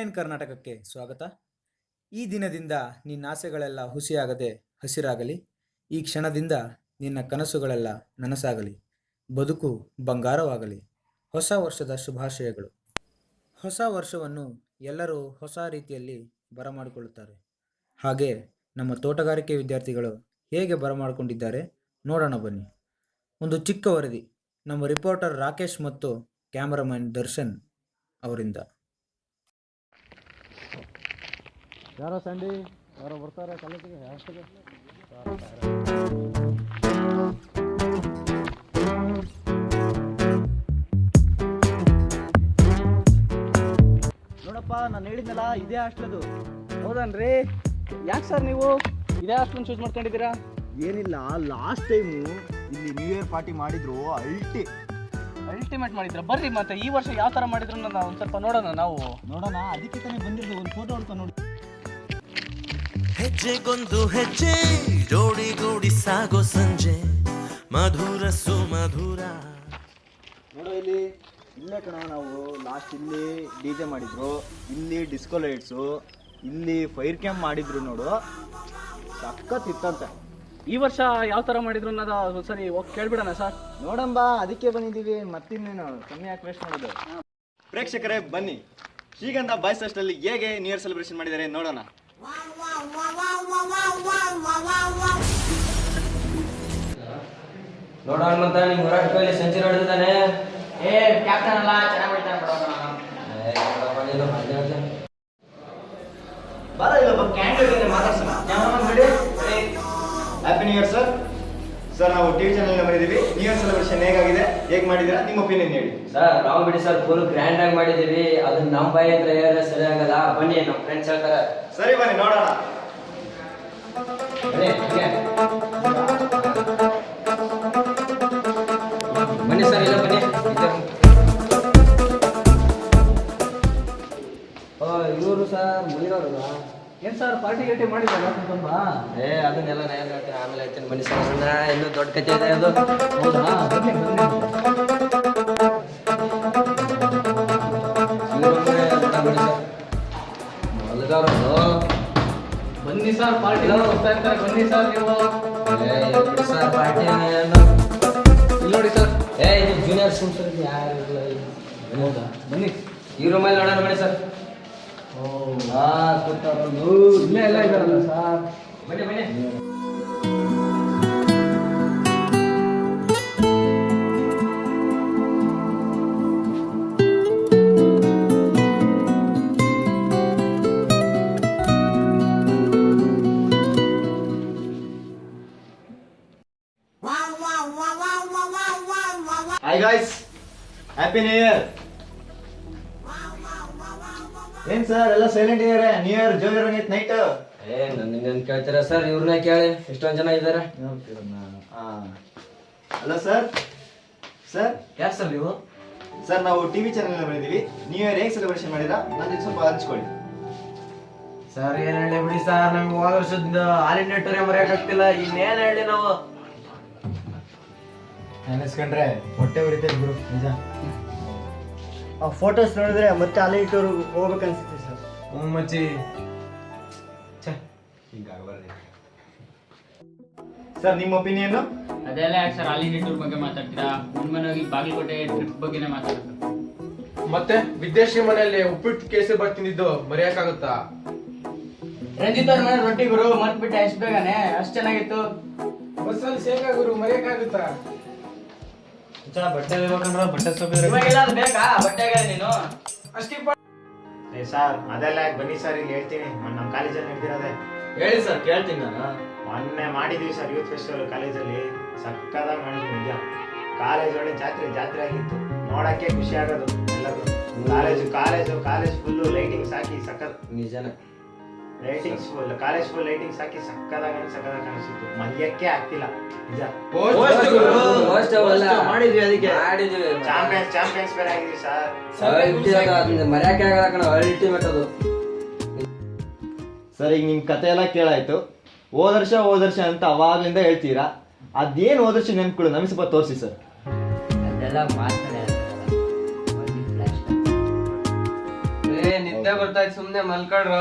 Online ಕರ್ನಾಟಕಕ್ಕೆ ಸ್ವಾಗತ. ಈ ದಿನದಿಂದ ನಿನ್ನ ಆಸೆಗಳೆಲ್ಲ ಹುಸಿಯಾಗದೆ ಹಸಿರಾಗಲಿ. ಈ ಕ್ಷಣದಿಂದ ನಿನ್ನ ಕನಸುಗಳೆಲ್ಲ ನನಸಾಗಲಿ. ಬದುಕು ಬಂಗಾರವಾಗಲಿ. ಹೊಸ ವರ್ಷದ ಶುಭಾಶಯಗಳು. ಹೊಸ ವರ್ಷವನ್ನು ಎಲ್ಲರೂ ಹೊಸ ರೀತಿಯಲ್ಲಿ ಬರಮಾಡಿಕೊಳ್ಳುತ್ತಾರೆ. ಹಾಗೆ ನಮ್ಮ ತೋಟಗಾರಿಕೆ ವಿದ್ಯಾರ್ಥಿಗಳು ಹೇಗೆ ಬರಮಾಡಿಕೊಂಡಿದ್ದಾರೆ ನೋಡೋಣ ಬನ್ನಿ. ಒಂದು ಚಿಕ್ಕ ವರದಿ ನಮ್ಮ ರಿಪೋರ್ಟರ್ ರಾಕೇಶ್ ಮತ್ತು ಕ್ಯಾಮರಾಮನ್ ದರ್ಶನ್ ಅವರಿಂದ. ಯಾರೋ ಸಂಡಿ ಯಾರೋ ಬರ್ತಾರೆ ಕಾಲೇಜಿಗೆ ಹಾಸ್ಟೆಲ್ಗೆ. ನೋಡಪ್ಪ, ನಾನು ಹೇಳಿದ್ನಲ್ಲ ಇದೇ ಹಾಸ್ಟೆಲ್. ಹೌದನ್ರಿ? ಯಾಕೆ ಸರ್ ನೀವು ಇದೇ ಹಾಸ್ಟೆಲ್ ಚೂಸ್ ಮಾಡ್ಕೊಂಡಿದ್ದೀರಾ? ಏನಿಲ್ಲ, ಲಾಸ್ಟ್ ಟೈಮು ಇಲ್ಲಿ ನ್ಯೂ ಇಯರ್ ಪಾರ್ಟಿ ಮಾಡಿದ್ರು. ಅಲ್ಟಿಮೇಟ್ ಮಾಡಿದ್ರ. ಬರ್ರಿ ಮತ್ತೆ ಈ ವರ್ಷ ಯಾವ ಥರ ಮಾಡಿದ್ರು ನಾವು ಒಂದು ಸ್ವಲ್ಪ ನೋಡೋಣ. ನೋಡೋಣ, ಅದಕ್ಕೆ ತಾನೇ ಬಂದಿರೋದು. ಒಂದು ಫೋಟೋ ಹೊಡ್ಕೊಂಡು ನೋಡಿ. ಹೆಜ್ಜೆಗೊಂದು ಹೆಜ್ಜೆ ಜೋಡಿಗೂಡಿ ಸಾಗೋ ಸಂಜೆ ಮಧುರ ಸುಮಧುರ. ನೋಡೋ, ಇಲ್ಲೇ ಕಣ ನಾವು ಲಾಸ್ಟ್ ಇಲ್ಲಿ DJ ಮಾಡಿದ್ರು, ಇಲ್ಲಿ ಡಿಸ್ಕೋ ಲೈಟ್ಸು, ಇಲ್ಲಿ ಫೈರ್ ಕ್ಯಾಂಪ್ ಮಾಡಿದ್ರು. ನೋಡು, ಸಖತ್ ಇತ್ತಂತೆ. ಈ ವರ್ಷ ಯಾವ ಥರ ಮಾಡಿದ್ರು ಅನ್ನೋದು ಸರಿ ಹೋಗಿ ಕೇಳ್ಬಿಡೋಣ ಸರ್. ನೋಡಂಬ, ಅದಕ್ಕೆ ಬಂದಿದ್ದೀವಿ. ಮತ್ತಿನ್ನೇನು ಕಮ್ಮಿ ಯಾಕೆ ವೇಸ್ಟ್ ಮಾಡೋದು. ಪ್ರೇಕ್ಷಕರೇ ಬನ್ನಿ, ಶ್ರೀಗಂಧ ಬಾಯ್ಸ್ ಹಾಸ್ಟೆಲ್ ಹೇಗೆ ನ್ಯೂ ಇಯರ್ ಸೆಲೆಬ್ರೇಷನ್ ಮಾಡಿದ್ದಾರೆ ನೋಡೋಣ. ನೋಡ ಹನುಮಂತ, ನಿಮ್ ವಿರಾಟ್ ಕೊಹ್ಲಿ ಸೆಂಚುರಿ ಹೊಡೆದಿದ್ದಾನೆ. ಕ್ಯಾಪ್ಟನ್ ಅಲ್ಲ, ಚೆನ್ನಾಗಿ ಹೊಡಿತಾನೆ. ಬರ ಇಲ್ಲೊಬ್ಬ ಕ್ಯಾಂಡಿಡೇಟ್ ಮಾತಾಡ್ಸೋಣ. Happy new year sir. Sir, ನಾವು ಟಿವಿ ಚಾನೆಲ್ ಮಾಡಿದ್ದೀವಿ. ನ್ಯೂ ಇಯರ್ ಸೆಲೆಬ್ರೇಷನ್ ಹೇಗೆ ಮಾಡಿದ್ದೀರಾ, ನಿಮ್ಮ ಒಪಿನಿಯನ್ ಹೇಳಿ. ಸರ್, ನಾವು ಬಿಡಿ ಸರ್ ಫುಲ್ ಗ್ರ್ಯಾಂಡ್ ಆಗಿ ಮಾಡಿದೀವಿ. ಅದನ್ನ ನಮ್ಮ ಬಾಯಿ ಹತ್ರ ಹೇಳಿದ್ರೆ ಸರಿ ಆಗಲ್ಲ. ಬನ್ನಿ, ನಮ್ಮ ಫ್ರೆಂಡ್ಸ್ ಹೇಳ್ತಾರೆ. ಸರಿ, ಬನ್ನಿ ನೋಡೋಣ. ಬನ್ನಿ ಸರ್, ಇಲ್ಲ ಬನ್ನಿ. ಇವರು ಸರ್ ಮುನಿಯವರು. ಏನು ಸರ್ ಪಾರ್ಟಿ ಗೇಟಿ ಮಾಡಿದ್ರಲ್ಲ ತುಂಬ? ಅದನ್ನೆಲ್ಲ ನಾನು ಹೇಳ್ತೀನಿ, ಆಮೇಲೆ ಹೇಳ್ತೀನಿ. ಬನ್ನಿ ಸರ್, ಇನ್ನೂ ದೊಡ್ಡ ಕಥೆ ಇದೆ ಅದು. ಹೌದಾ? ಬನ್ನಿ ಬನ್ನಿ ಸರ್, ಪಾರ್ಟಿ ಹೋಗ್ತಾ ಇರ್ತಾರೆ. ಬನ್ನಿ ಸರ್ ನೀವು. ಸರ್ ಪಾರ್ಟಿ ಇಲ್ಲಿ ನೋಡಿ ಸರ್. ಇದು ಜೂನಿಯರ್ ಸರ್ ಯಾರು ಇಲ್ಲ. ಹೌದಾ? ಬನ್ನಿ ಈ ರೂಮಲ್ಲಿ ನೋಡೋಣ. ಬನ್ನಿ ಸರ್. ಇಲ್ಲೇ ಎಲ್ಲ ಇದಾರಲ್ಲ ಸರ್. ಬನ್ನಿ ಬನ್ನಿ. Hi guys, happy new year. ಏನ್ ಸರ್ ಎಲ್ಲ ಸೈಲೆಂಟ್ ಇದಾರೆ? ನ್ಯೂ ಇಯರ್ ಜೋರ್ ಇರಂಗೈತೆ ನೈಟ್. ನನ್ನ ಕೇಳ್ತೀರಾ ಸರ್? ಇವ್ರನ್ನ ಕೇಳಿ, ಎಷ್ಟೊಂದು ಜನ ಇದ್ದಾರೆ. Hello sir. ಸರ್ ಯಾರು ಸರ್ ನೀವು? ಸರ್, ನಾವು ಟಿವಿ ಚಾನೆಲ್ ಮಾಡಿದೀವಿ. ನ್ಯೂ ಇಯರ್ ಹೇಗೆ ಸೆಲೆಬ್ರೇಷನ್ ಮಾಡಿರಾ ನನ್ನ ಸ್ವಲ್ಪ ಹಂಚ್ಕೊಳ್ಳಿ. ಸರ್ ಏನ್ ಹೇಳಿ ಬಿಡಿ ಸರ್, ನಮ್ಗೆ ಹೋದ ವರ್ಷದ ಆಲ್ ಇಂಡಿಯಾ ಟೂರೇ ಮರೆಯಕ್ಕಾಗ್ತಿಲ್ಲ. ಇನ್ನೇನ್ ಹೇಳಿ ನಾವು. ನೆನೆಸ್ಕೊಂಡ್ರೆ ಹೊಟ್ಟೆ ಉರಿತೈತೆ ಗುರು, ನಿಜ. ಆ ಫೋಟೋಸ್ ನೋಡಿದ್ರೆ ಮತ್ತೆ ಆಲ್ ಇಂಡಿಯಾ ಟೂರ್ ಹೋಗ್ಬೇಕನ್ಸುತ್ತೆ ಸರ್. ಮಚ್ಚಿ ಸರ್, ನಿಮ್ಮ ಒಪಿನಿಯನ್? ಅದೆಲ್ಲ ಯಾಕೆ ಸರ್ ಆಲ್ ಇಂಡಿಯಾ ಟೂರ್ ಬಗ್ಗೆ ಮಾತಾಡ್ತೀರಾ? ಮುಂದೆ ಹೋಗಿ ಬಾಗಲಕೋಟೆ ಟ್ರಿಪ್ ಬಗ್ಗೆನೇ ಮಾತಾಡ್ತಾರೆ. ಮತ್ತೆ ವಿದೇಶಿ ಮನೆಯಲ್ಲಿ ಉಪ್ಪಿಟ್ಟು ಕೇಸರಿ ಬಾತ್ ತಿಂದಿದ್ದು ಮರೆಯಕ್ಕಾಗುತ್ತಾ? ರಂಜಿತ್ ಅವ್ರ ಮನೆ ರೊಟ್ಟಿ ಗುರು ಮರ್ತ್ಬಿಟ್ಟೆ ಅಷ್ಟು ಬೇಗನೆ. ಅಷ್ಟು ಚೆನ್ನಾಗಿತ್ತು. ಬಸ್ಸಲ್ಲಿ ಶೇಖಾ ಗುರು ಮರೆಯಕ್ಕಾಗುತ್ತಾ? ಬಟ್ಟೆ ಬಟ್ಟೆ ಇವಾಗೆಲ್ಲ ಅದು ಬೇಕಾ ಬಟ್ಟೆಗೆ ನೀನು? ಸರ್, ಅದೆಲ್ಲ ಬನ್ನಿ ಸರ್, ಇಲ್ಲಿ ಹೇಳ್ತೀನಿ. ನಮ್ಮ ಕಾಲೇಜಲ್ಲಿ ನಡೀತಿರೋದೆ. ಹೇಳಿ ಸರ್, ಕೇಳ್ತೀನಿ ನಾನು. ಮೊನ್ನೆ ಮಾಡಿದೀವಿ ಸರ್ ಯೂತ್ ಫೆಸ್ಟಿವಲ್ ಕಾಲೇಜಲ್ಲಿ. ಸಕ್ಕದಾಗಿ ಮಾಡಿದ್ವಿ ನಿಜ. ಕಾಲೇಜ್ ಒಳ್ಳೆ ಜಾತ್ರೆ ಆಗಿತ್ತು. ನೋಡಕ್ಕೆ ಖುಷಿ ಆಗೋದು ಎಲ್ಲರೂ. ಕಾಲೇಜ್ ಫುಲ್ಲು ಲೈಟಿಂಗ್ಸ್ ಹಾಕಿ ಸಕ್ಕತ್. ನಿಜನ lightings full, college full lightings ಹಾಕಿ ಸಕ್ಕದಾಗಿ ಕಾಣಿಸ್ತಿತ್ತು. ಮಲ್ಯಕ್ಕೆ ಆಗ್ತಿಲ್ಲ ನಿಜ. ಮಾಡಿದ್ವಿ, ಅದಕ್ಕೆ ಚಾಂಪಿಯನ್ಸ್ ಬೇರೆ ಆಗಿದ್ವಿ ಸರ್. ಮರೆಯಕ್ಕೆ ಆಗಲ್ಲ ಕಣ, ಅಲ್ಟಿಮೇಟ್ ಅದು. ಸರ್, ಈಗ ನಿಮ್ ಕತೆ ಎಲ್ಲ ಕೇಳಾಯ್ತು. ಹೋದ ವರ್ಷ ಅಂತ ಅವಾಗ್ಲಿಂದ ಹೇಳ್ತೀರಾ. ಅದೇನು ಹೋದ ವರ್ಷ ನೆನ್ಪುಗಳು ನಮಗೆ ಸ್ವಲ್ಪ ತೋರಿಸಿ ಸರ್. ಅದೆಲ್ಲ ಮಾತಾಡ ನಿದ್ದೆ ಬರ್ತಾಯ್ತು, ಸುಮ್ನೆ ಮಲ್ಕೊಳ್ರ.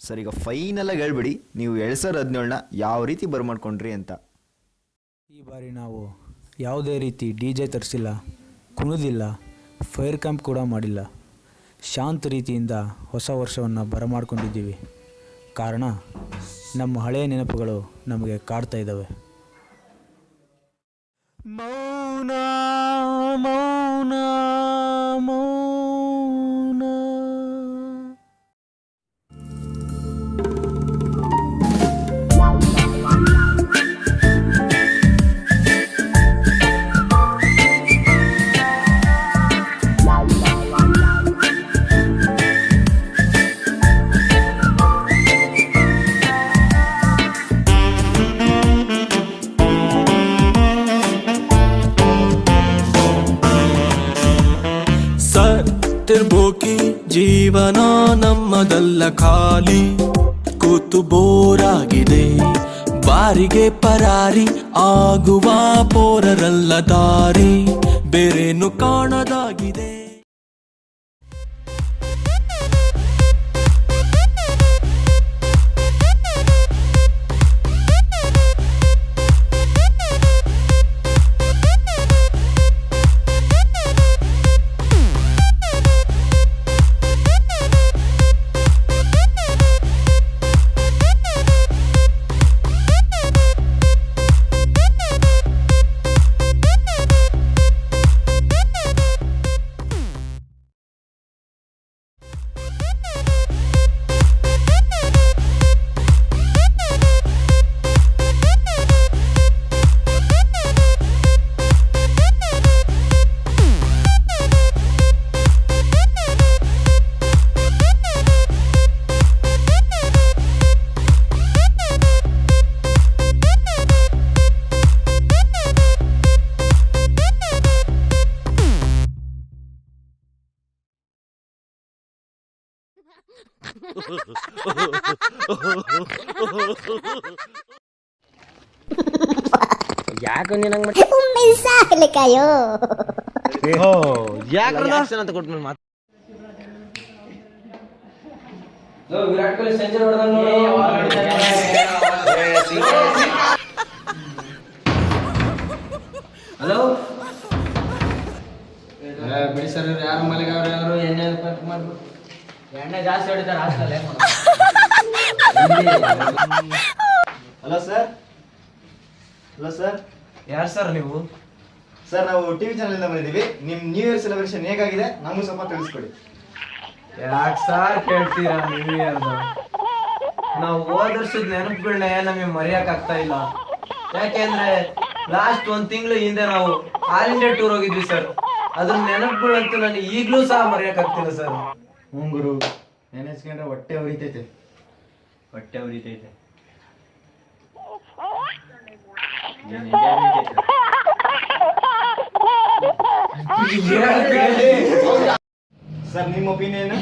ಸರ್, ಈಗ ಫೈನಲಾಗಿ ಹೇಳ್ಬಿಡಿ, ನೀವು 2017ನ ಯಾವ ರೀತಿ ಬರ್ಮಾಡ್ಕೊಂಡ್ರಿ ಅಂತ. ಈ ಬಾರಿ ನಾವು ಯಾವುದೇ ರೀತಿ DJ ತರಿಸಿಲ್ಲ, ಕುಣಿದಿಲ್ಲ, ಫೈರ್ ಕ್ಯಾಂಪ್ ಕೂಡ ಮಾಡಿಲ್ಲ. ಶಾಂತ ರೀತಿಯಿಂದ ಹೊಸ ವರ್ಷವನ್ನು ಬರಮಾಡ್ಕೊಂಡಿದ್ದೀವಿ. ಕಾರಣ ನಮ್ಮ ಹಳೆಯ ನೆನಪುಗಳು ನಮಗೆ ಕಾಡ್ತಾ ಇದ್ದಾವೆ. ಮೌನ ಮೌನ ಮೌನ. ಸತ್ತಿರ್ಬೋಕಿ ಜೀವನ ನಮ್ಮದಲ್ಲ, ಖಾಲಿ ಕೂತು ಬೋರಾಗಿದೆ. ಬಾರಿಗೆ ಪರಾರಿ ಆಗುವ ಪೋರರಲ್ಲ, ದಾರಿ ಬೇರೇನು ಕಾಣದಾಗಿದೆ. ಯಾಕೆ ನೀನು ಹಂಗೆ ಅಂತ ಕೊಟ್ಮೇಲೆ ಮಾತು. ವಿರಾಟ್ ಕೊಹ್ಲಿ ಸೆಂಚುರಿ ಹೊಡೆದಂಗ ಹಲೋ ಬಿಡಿ ಸರ್, ಯಾರು ಮಲಗವ್ರು ಯಾರು ಎಣ್ಣೆ ಮಾಡ್ಬಿಟ್ಟು ಎಣ್ಣೆ ಜಾಸ್ತಿ ಹೊಡಿತಾರೆ hostel. Hello sir. Hello sir. ಯಾರು ಸರ್ ನೀವು? ಸರ್, ನಾವು ಟಿವಿ ಚಾನಲ್ ಇಂದ ಬಂದಿದ್ದೀವಿ. ನಿಮ್ ನ್ಯೂ ಇಯರ್ ಸೆಲೆಬ್ರೇಷನ್ ಹೇಗಾಗಿದೆ ನಮಗೂ ಸ್ವಲ್ಪ ತಿಳಿಸ್ಕೊಡಿ. ಯಾಕೆ ಸಾರ್ ಕೇಳ್ತೀರಾ ನ್ಯೂ ಇಯರ್ದು? ನಾವು ಹೋದ ವರ್ಷದ ನೆನಪುಗಳನ್ನ ನಮಗೆ ಮರೆಯಕ್ ಆಗ್ತಾ ಇಲ್ಲ. ಯಾಕೆಂದ್ರೆ ಲಾಸ್ಟ್ 1 ತಿಂಗಳು ಹಿಂದೆ ನಾವು ಆಲ್ ಇಂಡಿಯಾ ಟೂರ್ ಹೋಗಿದ್ವಿ ಸರ್. ಅದ್ರ ನೆನಪುಗಳಂತೂ ನನಗೆ ಈಗಲೂ ಸಹ ಮರೆಯಕ್ ಆಗ್ತಿಲ್ಲ ಸರ್. ಗುರು, ನೆನೆಸ್ಕೊಂಡ್ರೆ ಹೊಟ್ಟೆ ಉರಿತೈತೆ. ಹೊಟ್ಟೆ ಉರಿತೈತೆ. ಸರ್, ನಿಮ್ಮ ಒಪಿನಿಯನ್?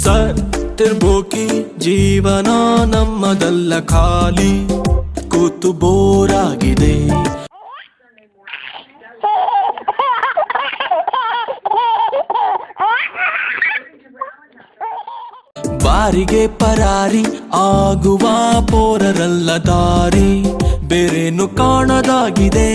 ಸತ್ತಿರ್ಬೋಕಿ ಜೀವನ ನಮ್ಮದಲ್ಲ ಖಾಲಿ ಕೂತು ಬೋರಾಗಿದೆ. ಬಾರಿಗೆ ಪರಾರಿ ಆಗುವ ಪೋರರಲ್ಲ ದಾರಿ ಬೇರೇನು ಕಾಣದಾಗಿದೆ.